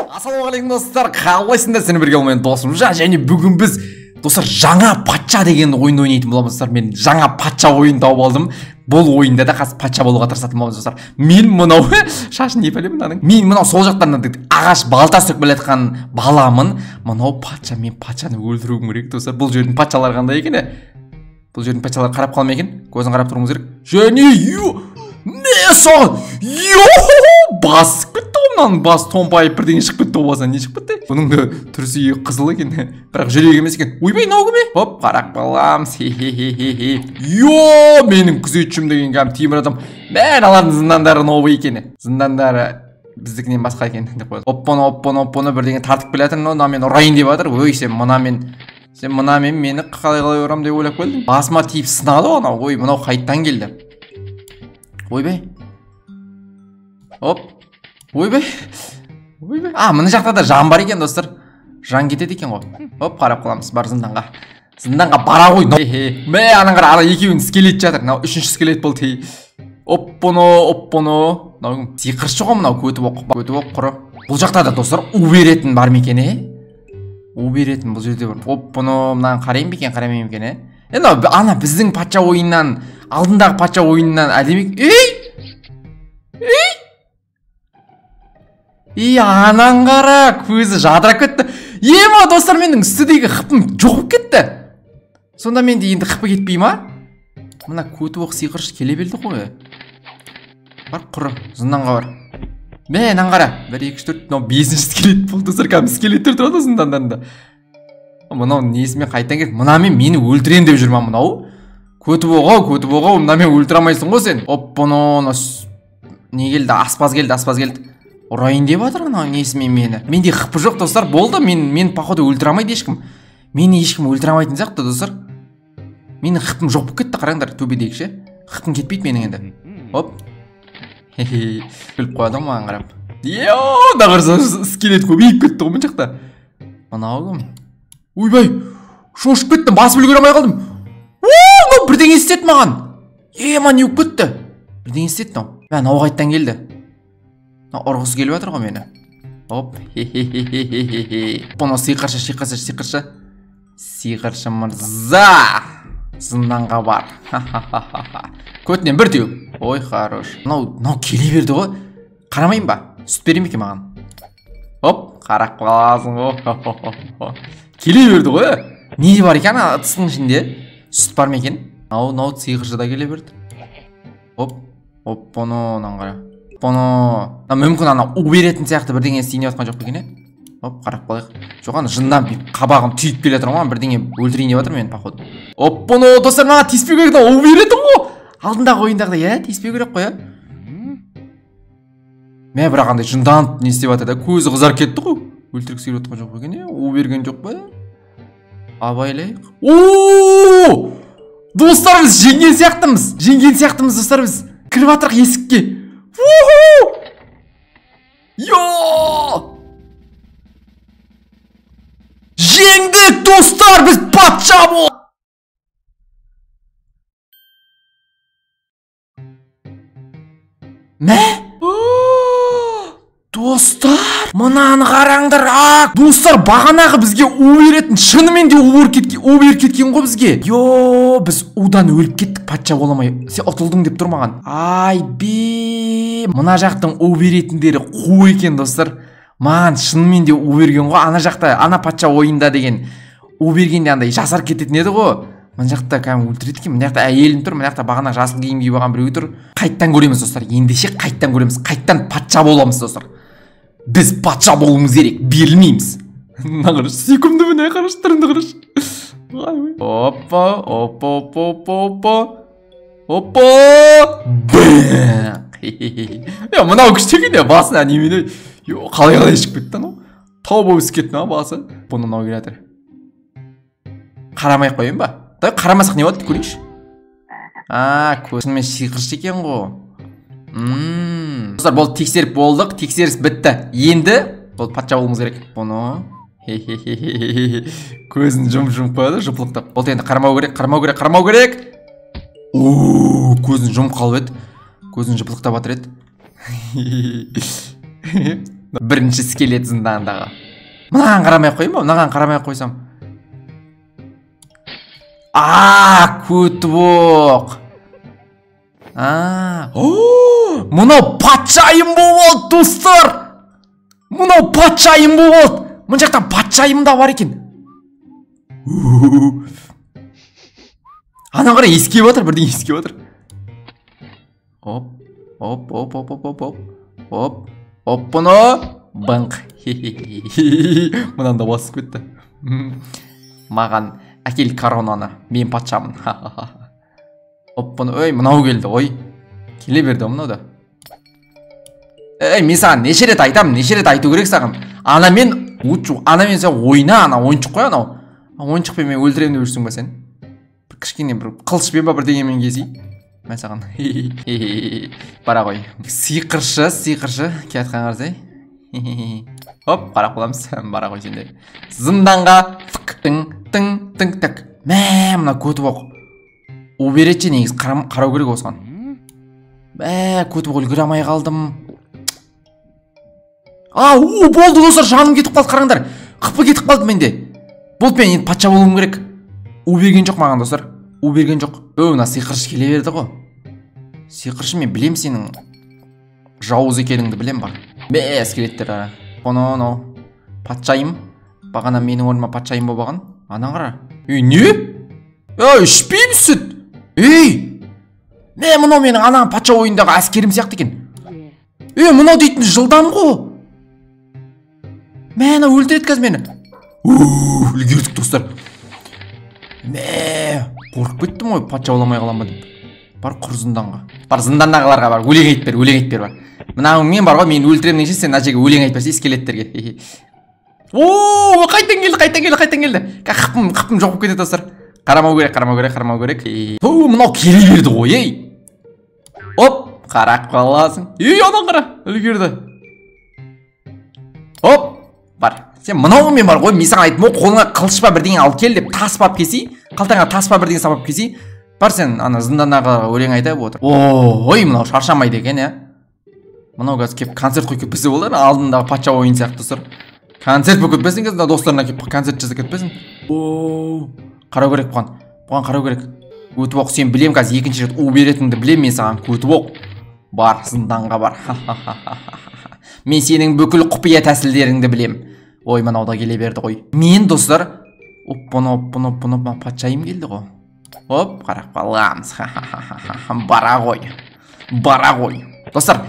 Ассалаумағалейкум достар, қалайсыңдар? Сені бірге олмен досым және бүгін біз достар жаңа патша деген ойынды ойнайтын боламыз достар. Мен жаңа патша ойын тауып алдым. Бұл ойында да қазір патша болуға тырысатын боламыз достар. Мен мынау шашын не білемін мынаның. Мен мынау сол жақтан ағаш балта сөкіп келе жатқан баламын. Мынау патша, мен патшаны өлтіруім керек достар. Бұл жердің патшалары қандай екен? Бұл жердің патшалары қарап қалмай екен. Көзін қарап тұруымыз керек. Және не сол? Бас кетті онан, бас томпайып бірдеңе шығып кетті болсаң, не шығып кетті? Бұның да түрсі қызыл екен, бірақ жүрегі емес екен. Ойбай, мынау кім? Хоп, қарақ балам. Менің күзетшім деген кәм темір адам. Мен алардың зындандары новый екен. Зындандары біздікінен басқа екен деп қояды. Оппоны бірдеңе тартып келатыр, мына мен ұрайын деп жатыр. Ой, сен мынамен мені қалай ұрам деп ойлап келдің. Басыма тиіп сынады анау. Ой, мынау қайттан келді. Ойбай. Оп. Ойбай. Мына жақта да жан бар екен достар. Жан кетеді екен ғой. Оп, қарап қаламыз. Бар зынданға. Зынданға бара ғой. Мә, анаң қара, ана екеуін скелет жатыр. Мынау үшінші скелет болды. Оппоно. Мынау сиқыршы ғой мынау, көтіп оқ құры. Бұл жақта да достар у беретін бар ма екен, У беретін бұл жерде бар. Оппоно, мынаны қарайын бекен, қараймайым екен, Енді ана біздің патша ойыннан, алдындағы патша ойыннан әдемек. Анаң қара, көзі жадырап кетті. Ема достар, менің үстідегі қыпым жоғып кетті. Сонда менде енді қыпы кетпей ма? Мына көті оқ сиқыршы келе белді ғой. Бар құры, зынданға бар. Мен аңғара, 1, 2, 4, мынау 5-ші скелет болды достар, кәм скелеттер тұрады зындандарында. Мынау несімен қайттан келді? Мынамен мені өлтірем деп жүрмін мынау. Көті боғау, мынамен өлтіре алмайсың ғой сен. Оппоно, не келді? Аспаз келді. Ұрайын деп жатыр мынау несімен мені. Менде қыпы жоқ достар, болды. Мен походу өлтіре алмайды ешкім. Мені ешкім өлтіре алмайтын сияқты достар. Менің қыпым жоқ болып кетті, қараңдар, төбедегі ше. Қыпым кетпейді менің енді. Оп. Күліп қойды маған қарап. Дағырса скелет көбейіп кетті ғой мен жақта. Мынау кім? Ойбай, шошып кеттім, басып үлгере алмай қалдым. Бірдеңе істетті маған. Не өп кетті? Бірдеңе істетті мынау. Мынау қайттан келді. Ұрғысы келіп жатыр ғой мені. Оп. Бұны сиқыршы. Сиқыршы мырза. Зынданға бар. Көтінен бір теу. Ой, хорош. Мынау келе берді ғой. Қарамайын ба? Сүт берем екен маған. Оп, қарақ қаласың ғой. Келе берді ғой. Не бар екен ыдыстың ішінде? Сүт бар ма екен? Мынау сиқыршы да келе берді. Оппоно, қара. Мүмкін ана у беретін сияқты бірдеңе істейін жатқан жоқ екен, Оп, қарап қалайық. Жоқ, ана жындан қабағым түйіп келе жатыр ғой, бірдеңе өлтірейін деп жатыр мен походу. Оппоно, достар, мына тиіспеу керек, у беретін ғой. Алдындағы ойындағыдай, тиіспеу керек қой, Мә, бірақ андай жындан не істеп жатыр да, көзі қызарып кетті ғой. Өлтіргісі келіп жатқан жоқ екен, у берген жоқ па? Абайлайық. Достар, біз жеңген сияқтымыз, достар, біз кіріп жатырық есікке. Жеңдік достар, біз патша бол. Мә? Достар, мынаны қараңдар. Достар, бағанағы бізге у беретін, шынымен де у беріп кеткен ғой бізге. Біз удан өліп кеттік, патша боламай. Сен ұтылдың деп тұрмаған. Мына жақтың у беретіндері қу екен достар. Маған шынымен де у берген ғой. Ана жақта, ана патша ойында деген у бергенде андай жасарып кететін еді ғой. Мына жақта кәм өлтіреді екен. Мына жақта әйелім тұр, мына жақта бағана жасыл киім киіп алған біреу тұр. Қайттан көреміз достар. Ендеше қайттан көреміз. Қайттан патша боламыз достар. Біз патша болуымыз керек, берілмейміз. Нағырыш, сүйкімді міне қарыш, түрінді қарыш. Опа. Мынау күштеген басына немені. Қалай ішіп кетті анау. Тау болып өсіп кетті басы. Бұны мынау келатыр. Қарамай қойын ба? Қарамасақ не болады көрейінші. Көзімен сиқыршы екен ғой. Достар, болды, тексеріп болдық, тексеріс бітті. Енді болды, патша болуымыз керек. Бұны көзін жұмып қояды, жыпылықтап. Болды, енді қармау керек. Көзін жұмып қалып еді. Көзін жыпылықтап атыр еді. Бірінші скелет зындандағы. Мынаған қарамай ақ қойын ба? Мынаған қарамай ақ қойсам. Көтібоқ. Мынау патшайым болып достар. Мынау патшайым болып. Мұн жақтан патшайым да бар екен. Ана қарай ескеп отыр, бірден ескеп отыр. Оп, бұны. Банқ. Мұнан да басып кетті. Маған әкел коронаны. Мен патшамын. Бұны, мынау келді, ой. Келе берді мұнау да. Мен саған неше рет айтам, неше рет айту керек саған. Анамен сен ойна, ана ойыншық қой анау. Ойыншықпен мен өлтірем деп жүрсің ба сен? Бір кішкене бір қылышпен ба бірдеңемен кезей. Мен саған бара ғой. Сиқыршы кетқан қарсай. Оп, қарап қаламыз. Бара ғой сендер. Зынданға тың. Мына көтібоқ. Уберетші негіз қарау керек осыған. Көтібоқ үлгіре алмай қалдым. Болды достар, жаным кетіп қалды, қараңдар. Қыпы кетіп қалды менде. Болды, мен енді патша болуым керек. Берген жоқ маған достар. Берген жоқ. Мына сиқыршы келе берді ғой. Сиқыршы, мен білем сенің жауыз екеніңді білем ба. Скелеттер. Бұны патшайым. Бағана менің орныма патшайым болып алған. Ана қара. Не? Ішпеймін сүт. Мынау менің анаған патша ойындағы әскерім сияқты екен. Мынау дейтін жылдам ғой. Мені өлтіреді қазір мені. Үлгердік достар. Қорқып кеттім ғой, патша оламай қалам ба деп. Бар құр зынданға. Бар зындандағыларға бар, өлең айт бер, бар. Мынау мен бар ғой, мен өлтірем неше, сен әжеге өлең айт берсей скелеттерге. Қайтан келді. Қыпым жоқ болып кетеді достар. Қарамау керек. Мынау келе берді ғой, Оп, қарақ қаласың. Адан қара, үлгерді. Оп, бар. Сен мынаумен бар ғой, мен саған айттым ғой, қолыңа қылыш па бірдеңе алып кел деп тас бап кесей, қалтаңа тас па бірдеңе салып кесей. Бар, сен ана зындандағы өлең айтып отыр. Мынау шаршамайды екен, Мынау қазір кеп концерт қойып кетпесе болды, алдындағы патша ойын сияқты достар. Концерт болып кетпесін қазір, достарына кеп концерт жасап кетпесін. Қарау керек бұған қарау керек. Көтібоқ, сен білем қазір екінші рет беретініңді білем мен саған, Көтібоқ. Бар, зынданға бар. Мен сенің бүкіл құпия тәсілдеріңді білем. Мынауда келе берді ғой. Мен достар, бұны патшайым келді ғой. Қарап қаламыз. Бара ғой. Достар,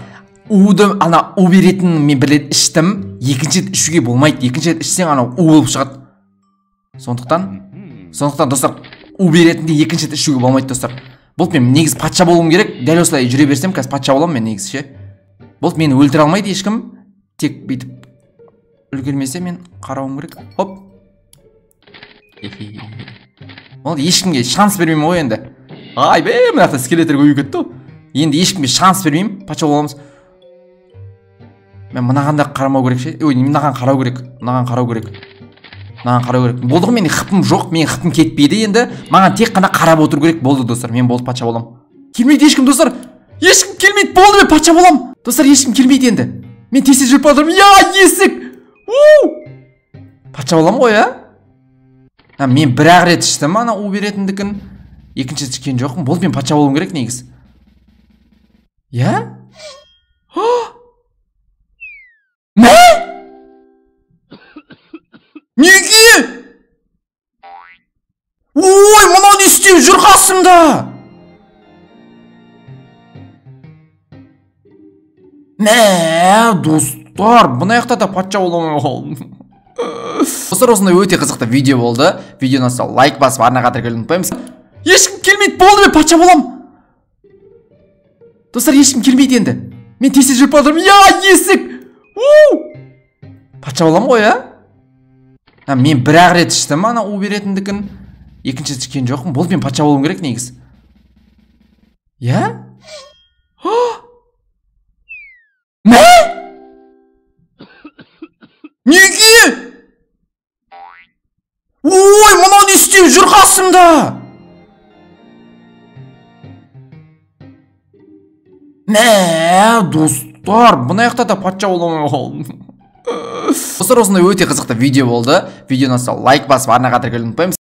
ана беретінін мен білет іштім. Екінші рет ішуге болмайды. Екінші рет ішсең ана болып шығады. Сондықтан достар, беретінде екінші рет ішуге болмайды достар. Болды, мен негіз патша болуым керек. Дәл осылай жүре берсем, қазір патша боламын мен негіз ше. Болды, мені өлтіре алмайды ешкім. Тек бүйтіп үлгермесе мен қарауым керек. Болды, ешкімге шанс бермеймін ғой енді. Мынақта скелеттер көбейіп кетті. Енді ешкімге шанс бермеймін, патша боламыз. Мен мынағанда қарамау керек ше. Мынаған қарау керек. Болды ғой, менің қыпым жоқ, менің қыпым кетпейді енді. Маған тек қана қарап отыру керек. Болды достар, мен болды патша болам. Келмейді ешкім достар. Ешкім келмейді, болды, мен патша болам. Достар, ешкім келмейді енді. Мен тез жүріп қалдырмын. Есік. Патша болам ғой, Мен бір-ақ рет іштім ана беретіндікін. Екінші рет ішкен жоқпын. Болды, мен патша болуым керек негіз. Неге? Мынау не істеп жүр қасымда? Достар, бұны аяқта да патша боламай қалдым. Достар, осындай өте қызықты видео болды. Видеоны ұнаса лайк басып арна қатырып ұмытпаймыз. Ешкім келмейді, болды, мен патша болам. Достар, ешкім келмейді енді. Мен тез жүріп қалдырмын. Есік. Патша болам ғой, Мен бір-ақ рет іштім ана беретіндікін. Екінші рет ішкен жоқпын. Болды, мен патша болуым керек негіз. Неге? Мынау не істеп жүр қасымда? Достар, бұны аяқта да патша боламай қалдым. Достар, осындай өте қызықты видео болды. Видеоны лайк басып арнаға кіргенді ұмытпаймыз.